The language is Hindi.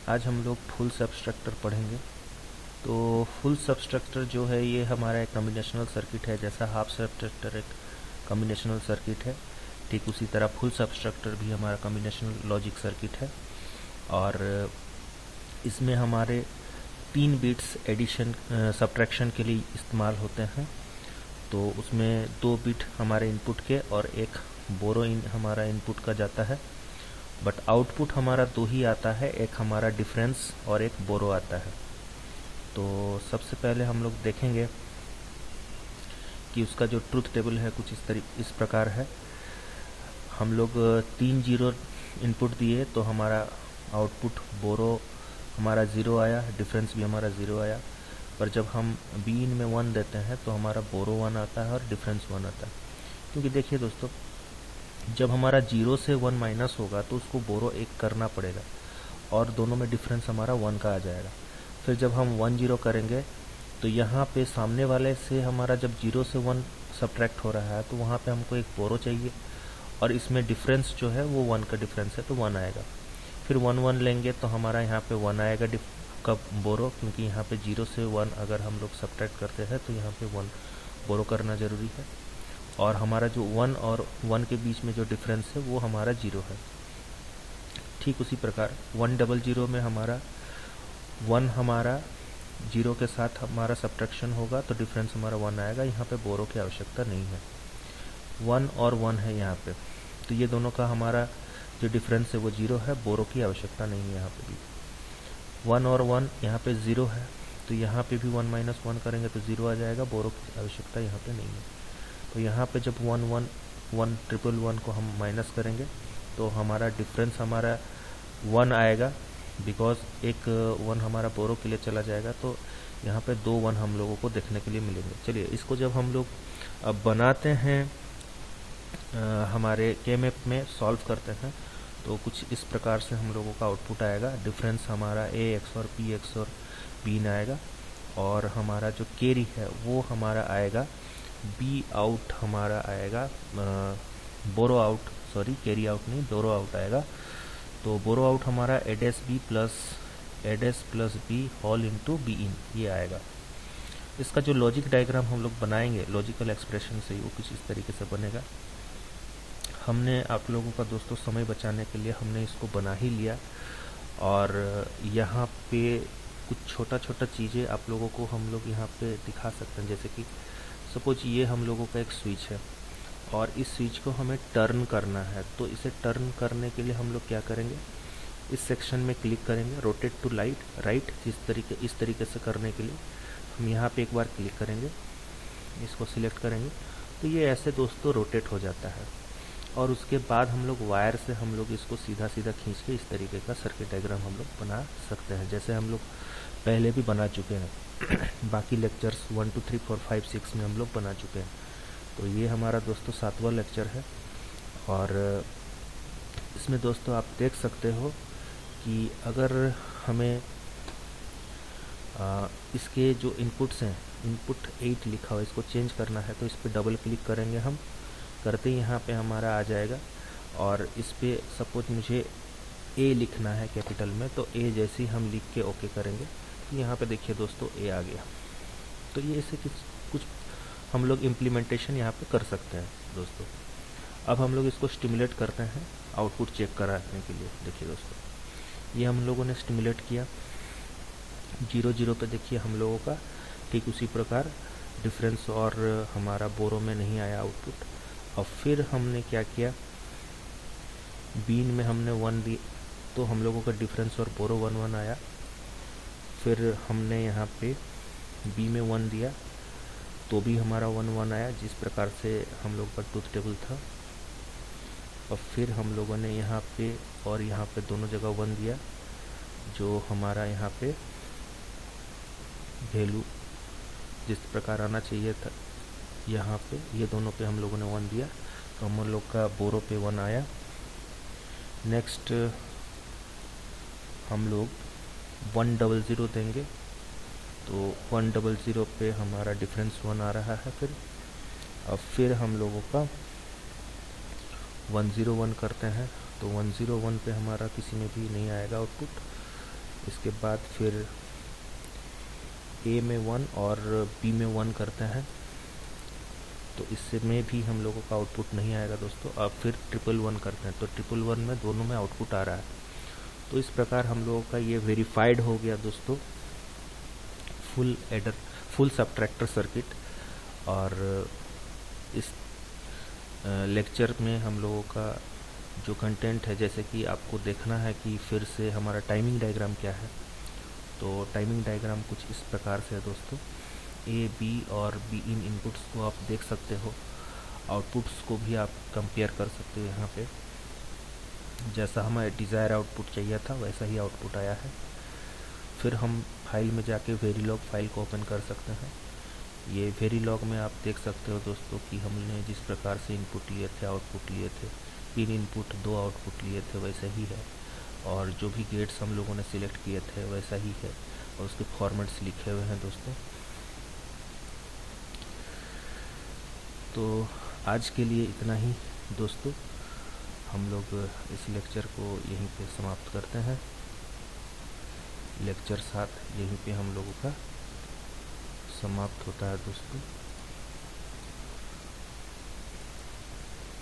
आज हम लोग फुल सबस्ट्रक्टर पढ़ेंगे। तो फुल सबस्ट्रक्टर जो है ये हमारा एक कॉम्बिनेशनल सर्किट है। जैसा हाफ सबस्ट्रक्टर एक कॉम्बिनेशनल सर्किट है, ठीक उसी तरह फुल सबस्ट्रक्टर भी हमारा कॉम्बिनेशनल लॉजिक सर्किट है। और इसमें हमारे 3 बिट्स एडिशन सब्ट्रैक्शन के लिए इस्तेमाल होते हैं। तो उसमें 2 बिट हमारे इनपुट के और एक बोरो इन हमारा इनपुट का जाता है, बट आउटपुट हमारा 2 ही आता है, एक हमारा डिफरेंस और एक बोरो आता है। तो सबसे पहले हम लोग देखेंगे कि उसका जो ट्रूथ टेबल है कुछ इस प्रकार है। हम लोग 3 जीरो इनपुट दिए तो हमारा आउटपुट बोरो हमारा 0 आया, डिफरेंस भी हमारा 0 आया। पर जब हम बी इन में 1 देते हैं तो हमारा बोरो 1 आता है और डिफरेंस 1 आता है। क्योंकि देखिए दोस्तों, जब हमारा 0 से 1 माइनस होगा तो उसको बोरो 1 करना पड़ेगा और दोनों में डिफरेंस हमारा 1 का आ जाएगा। फिर जब हम 1 0 करेंगे तो यहाँ पे सामने वाले से हमारा जब 0 से 1 सब्ट्रैक्ट हो रहा है तो वहाँ पे हमको एक बोरो चाहिए, और इसमें डिफरेंस जो है वो 1 का डिफरेंस है तो 1 आएगा। फिर 1 1 लेंगे तो हमारा यहाँ पे 1 आएगा का बोरो, क्योंकि यहाँ पे 0 से 1 अगर हम लोग सब्ट्रैक्ट करते हैं तो यहाँ पे 1 बोरो करना ज़रूरी है। और हमारा जो 1 और 1 के बीच में जो डिफरेंस है वो हमारा 0 है। ठीक उसी प्रकार 1 0 0 में हमारा 1 हमारा 0 के साथ हमारा सब्ट्रैक्शन होगा तो डिफरेंस हमारा 1 आएगा। यहाँ पे बोरो की आवश्यकता नहीं है, 1 और 1 है यहाँ पे, तो ये दोनों का हमारा जो डिफरेंस है वो 0 है, बोरो की आवश्यकता नहीं है। यहाँ पे भी 1 और 1 यहाँ पे 0 है, तो यहाँ पे भी 1 माइनस 1 करेंगे तो 0 आ जाएगा, बोरो की आवश्यकता यहाँ पे नहीं है। तो यहाँ पे जब 1 1 1 ट्रिपल 1 को हम माइनस करेंगे तो हमारा डिफरेंस हमारा 1 आएगा, बिकॉज एक 1 हमारा बोरो के लिए चला जाएगा। तो यहाँ पे 2 1 हम लोगों को देखने के लिए मिलेंगे। चलिए इसको जब हम लोग अब बनाते हैं हमारे के मैप में सॉल्व करते हैं तो कुछ इस प्रकार से हम लोगों का आउटपुट आएगा। डिफरेंस हमारा ए एक्स और पी एक्स और बी न आएगा, और हमारा जो कैरी है वो हमारा आएगा बी आउट, हमारा आएगा borrow out, sorry carry out नहीं, बोरो आउट आएगा। तो बोरो आउट हमारा एडेस plus B whole into B in, ये आएगा। इसका जो लॉजिक डायग्राम हम लोग बनाएंगे लॉजिकल एक्सप्रेशन से, वो कुछ इस तरीके से बनेगा। हमने आप लोगों का दोस्तों समय बचाने के लिए हमने इसको बना ही लिया, और यहाँ पे कुछ छोटा छोटा चीज़ें आप लोगों को हम लोग यहाँ पे दिखा सकते हैं। जैसे कि सपोज ये हम लोगों का एक स्विच है और इस स्विच को हमें टर्न करना है। तो इसे टर्न करने के लिए हम लोग क्या करेंगे, इस सेक्शन में क्लिक करेंगे, रोटेट टू राइट, इस तरीके से करने के लिए हम यहाँ पे एक बार क्लिक करेंगे, इसको सिलेक्ट करेंगे तो ये ऐसे दोस्तों रोटेट हो जाता है। और उसके बाद हम लोग वायर से हम लोग इसको सीधा सीधा खींच के इस तरीके का सर्किट डायग्राम हम लोग बना सकते हैं, जैसे हम लोग पहले भी बना चुके हैं बाकी लेक्चर्स 1 2 3 4 5 6 में हम लोग बना चुके हैं। तो ये हमारा दोस्तों 7वां लेक्चर है, और इसमें दोस्तों आप देख सकते हो कि अगर हमें इसके जो इनपुट्स हैं, इनपुट 8 लिखा हुआ है, इसको चेंज करना है तो इस पर डबल क्लिक करेंगे हम, करते ही यहाँ पे हमारा आ जाएगा। और इस पे सपोज मुझे ए लिखना है कैपिटल में, तो ए जैसे ही हम लिख के ओके करेंगे तो यहाँ पे देखिए दोस्तों ए आ गया। तो ये ऐसे कुछ हम लोग इम्प्लीमेंटेशन यहाँ पे कर सकते हैं दोस्तों। अब हम लोग इसको स्टिमुलेट करते हैं आउटपुट चेक कराने के लिए। देखिए दोस्तों, ये हम लोगों ने स्टिमुलेट किया 0 0 पे, देखिए हम लोगों का ठीक उसी प्रकार डिफरेंस और हमारा बोरो में नहीं आया आउटपुट। और फिर हमने क्या किया, बीन में हमने 1 दी तो हम लोगों का डिफरेंस और बोरो 1 1 आया। फिर हमने यहाँ पे बी में 1 दिया तो भी हमारा 1 1 आया, जिस प्रकार से हम लोग का ट्रूथ टेबल था। और फिर हम लोगों ने यहाँ पे और यहाँ पे दोनों जगह 1 दिया, जो हमारा यहाँ पे वैल्यू जिस प्रकार आना चाहिए था यहाँ पे, ये दोनों पे हम लोगों ने 1 दिया तो हम लोग का बोरो पे 1 आया। नेक्स्ट हम लोग 1 0 0 देंगे तो 1 0 0 पे हमारा डिफरेंस 1 आ रहा है। फिर हम लोगों का 1 0 1 करते हैं तो 1 0 1 पे हमारा किसी में भी नहीं आएगा आउटपुट। इसके बाद फिर ए में 1 और बी में 1 करते हैं तो इससे में भी हम लोगों का आउटपुट नहीं आएगा दोस्तों। अब फिर 111 करते हैं तो 111 में दोनों में आउटपुट आ रहा है। तो इस प्रकार हम लोगों का ये वेरीफाइड हो गया दोस्तों फुल सबट्रैक्टर सर्किट। और इस लेक्चर में हम लोगों का जो कंटेंट है, जैसे कि आपको देखना है कि फिर से हमारा टाइमिंग डायग्राम क्या है। तो टाइमिंग डायग्राम कुछ इस प्रकार से है दोस्तों। ए बी और बी इन इनपुट्स को आप देख सकते हो, आउटपुट्स को भी आप कंपेयर कर सकते हो। यहाँ पे जैसा हमें डिज़ायर आउटपुट चाहिए था वैसा ही आउटपुट आया है। फिर हम फाइल में जाके वेरीलॉग फाइल को ओपन कर सकते हैं। ये वेरीलॉग में आप देख सकते हो दोस्तों कि हमने जिस प्रकार से इनपुट लिए थे, आउटपुट लिए थे, 3 इनपुट 2 आउटपुट लिए थे वैसा ही है। और जो भी गेट्स हम लोगों ने सिलेक्ट किए थे वैसा ही है और उसके फॉर्मेट्स लिखे हुए हैं दोस्तों। तो आज के लिए इतना ही दोस्तों, हम लोग इस लेक्चर को यहीं पे समाप्त करते हैं। लेक्चर 7 यहीं पे हम लोगों का समाप्त होता है दोस्तों।